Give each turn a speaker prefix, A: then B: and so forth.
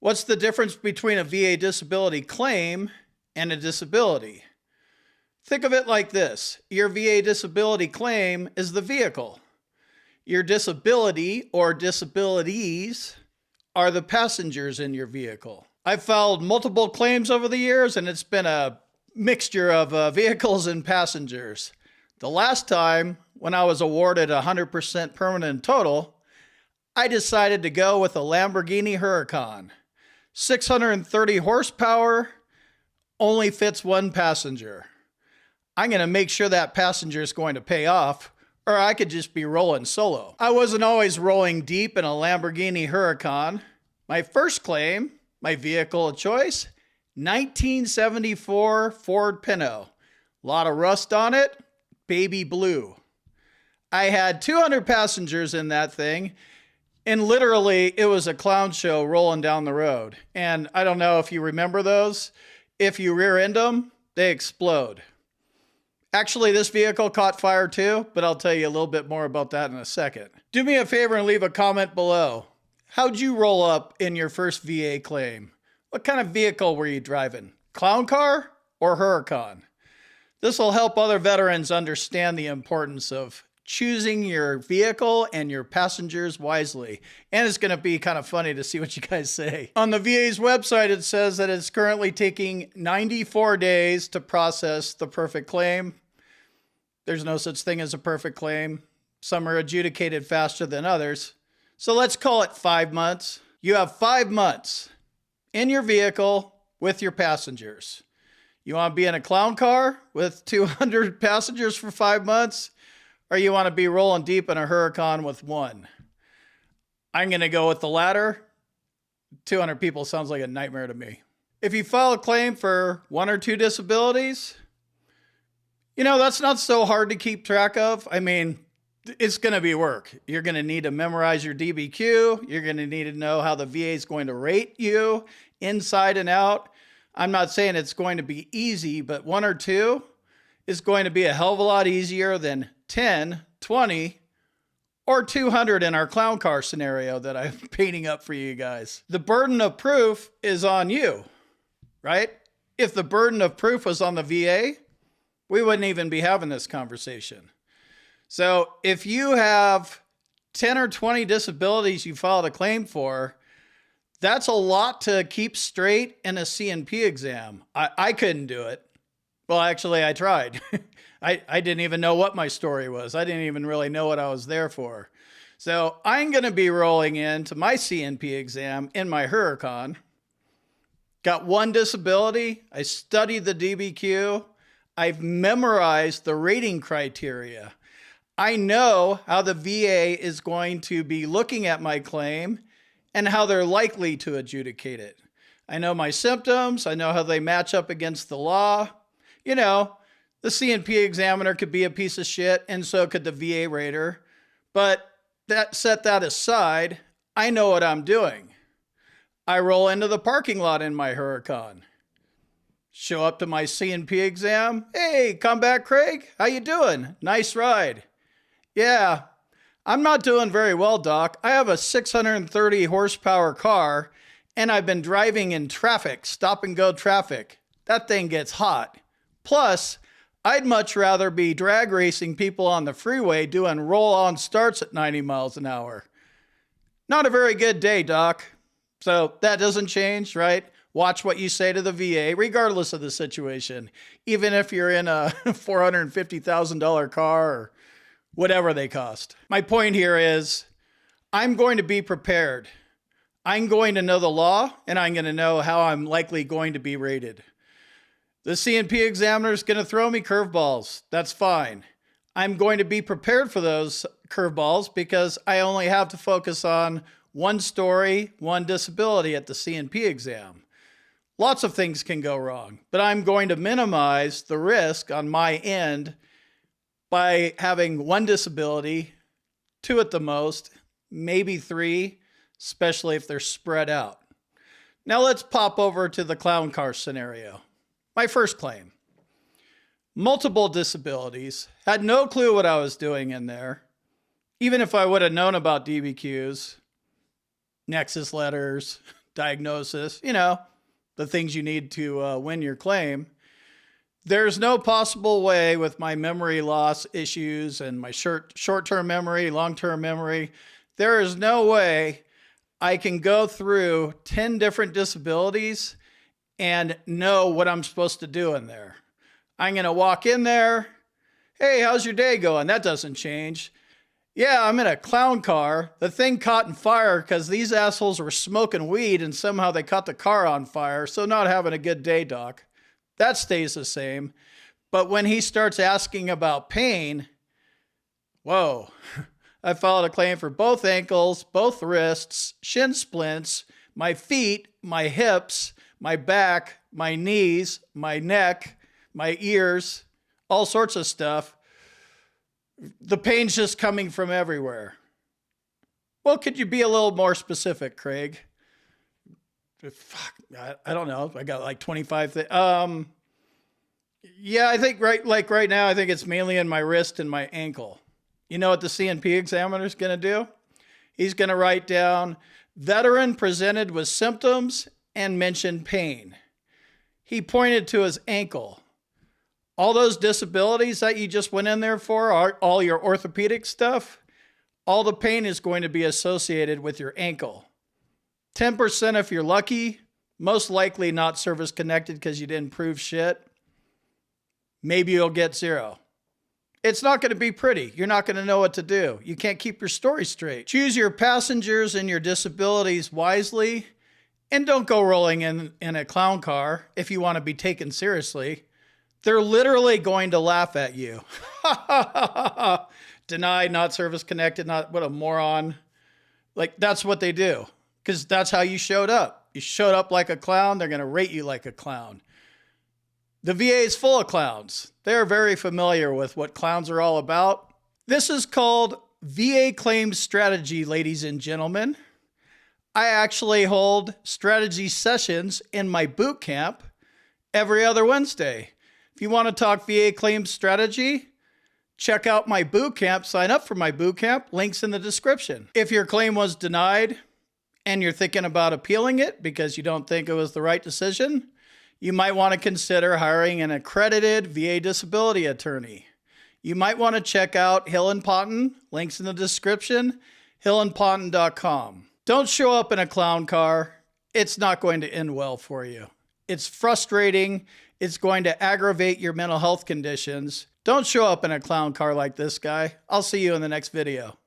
A: What's the difference between a VA disability claim and a disability? Think of it like this. Your VA disability claim is the vehicle. Your disability or disabilities are the passengers in your vehicle. I've filed multiple claims over the years, and it's been a mixture of vehicles and passengers. The last time, when I was awarded 100% permanent total, I decided to go with a Lamborghini Huracan. 630 horsepower, only fits one passenger. I'm going to make sure that passenger is going to pay off, or I could just be rolling solo. I wasn't always rolling deep in a Lamborghini Huracan. My first claim, my vehicle of choice, 1974 Ford Pinto. A lot of rust on it, baby blue. I had 200 passengers in that thing, and literally it was a clown show rolling down the road. And I don't know if you remember those. If you rear end them, they explode. Actually, this vehicle caught fire too, but I'll tell you a little bit more about that in a second. Do me a favor and leave a comment below. How'd you roll up in your first VA claim? What kind of vehicle were you driving? Clown car or Huracan? This will help other veterans understand the importance of choosing your vehicle and your passengers wisely. And it's going to be kind of funny to see what you guys say. On the VA's website, it says that it's currently taking 94 days to process the perfect claim. There's no such thing as a perfect claim. Some are adjudicated faster than others. So let's call it 5 months. You have 5 months in your vehicle with your passengers. You want to be in a clown car with 200 passengers for 5 months? Or you want to be rolling deep in a Huracan with one? I'm going to go with the latter. 200 people sounds like a nightmare to me. If you file a claim for 1 or 2 disabilities, that's not so hard to keep track of. I mean, it's going to be work. You're going to need to memorize your DBQ. You're going to need to know how the VA is going to rate you inside and out. I'm not saying it's going to be easy, but 1 or 2 is going to be a hell of a lot easier than 10, 20, or 200 in our clown car scenario that I'm painting up for you guys. The burden of proof is on you, right? If the burden of proof was on the VA, we wouldn't even be having this conversation. So if you have 10 or 20 disabilities you filed a claim for, that's a lot to keep straight in a C&P exam. I couldn't do it. Well, actually, I tried. I didn't even know what my story was. I didn't even really know what I was there for. So I'm going to be rolling into my C&P exam in my Huracan. Got 1 disability. I studied the DBQ. I've memorized the rating criteria. I know how the VA is going to be looking at my claim and how they're likely to adjudicate it. I know my symptoms. I know how they match up against the law. The C&P examiner could be a piece of shit, and so could the VA rater. But set that aside, I know what I'm doing. I roll into the parking lot in my Huracan. Show up to my C&P exam. Hey, come back, Craig. How you doing? Nice ride. Yeah, I'm not doing very well, Doc. I have a 630 horsepower car, and I've been driving in traffic, stop and go traffic. That thing gets hot. Plus, I'd much rather be drag racing people on the freeway doing roll-on starts at 90 miles an hour. Not a very good day, Doc. So that doesn't change, right? Watch what you say to the VA, regardless of the situation. Even if you're in a $450,000 car or whatever they cost. My point here is, I'm going to be prepared. I'm going to know the law, and I'm going to know how I'm likely going to be rated. The C&P examiner is going to throw me curveballs. That's fine. I'm going to be prepared for those curveballs because I only have to focus on 1 story, 1 disability at the C&P exam. Lots of things can go wrong, but I'm going to minimize the risk on my end by having 1 disability, 2 at the most, maybe 3, especially if they're spread out. Now let's pop over to the clown car scenario. My first claim. Multiple disabilities. Had no clue what I was doing in there. Even if I would have known about DBQs, nexus letters, diagnosis, the things you need to win your claim. There's no possible way with my memory loss issues and my short-term memory, long-term memory, there is no way I can go through 10 different disabilities and know what I'm supposed to do in there. I'm going to walk in there. Hey, how's your day going? That doesn't change. Yeah, I'm in a clown car. The thing caught in fire because these assholes were smoking weed and somehow they caught the car on fire. So not having a good day, doc. That stays the same. But when he starts asking about pain, whoa, I filed a claim for both ankles, both wrists, shin splints, my feet, my hips, my back, my knees, my neck, my ears, all sorts of stuff. The pain's just coming from everywhere. Well, could you be a little more specific, Craig? Fuck, I don't know. I got like 25 things. Yeah, I think right now, I think it's mainly in my wrist and my ankle. You know what the CNP examiner is going to do? He's going to write down veteran presented with symptoms and mentioned pain. He pointed to his ankle. All those disabilities that you just went in there for, all your orthopedic stuff, all the pain is going to be associated with your ankle. 10% if you're lucky, most likely not service connected because you didn't prove shit. Maybe you'll get 0. It's not going to be pretty. You're not going to know what to do. You can't keep your story straight. Choose your passengers and your disabilities wisely, and don't go rolling in a clown car if you want to be taken seriously. They're literally going to laugh at you. Denied, not service connected, not what a moron. Like, that's what they do. Because that's how you showed up. You showed up like a clown, they're going to rate you like a clown. The VA is full of clowns. They're very familiar with what clowns are all about. This is called VA Claims Strategy, ladies and gentlemen. I actually hold strategy sessions in my boot camp every other Wednesday. If you want to talk VA claims strategy, check out my boot camp. Sign up for my boot camp. Links in the description. If your claim was denied and you're thinking about appealing it because you don't think it was the right decision, you might want to consider hiring an accredited VA disability attorney. You might want to check out Hill and Ponton. Links in the description. hillandponton.com. Don't show up in a clown car. It's not going to end well for you. It's frustrating. It's going to aggravate your mental health conditions. Don't show up in a clown car like this guy. I'll see you in the next video.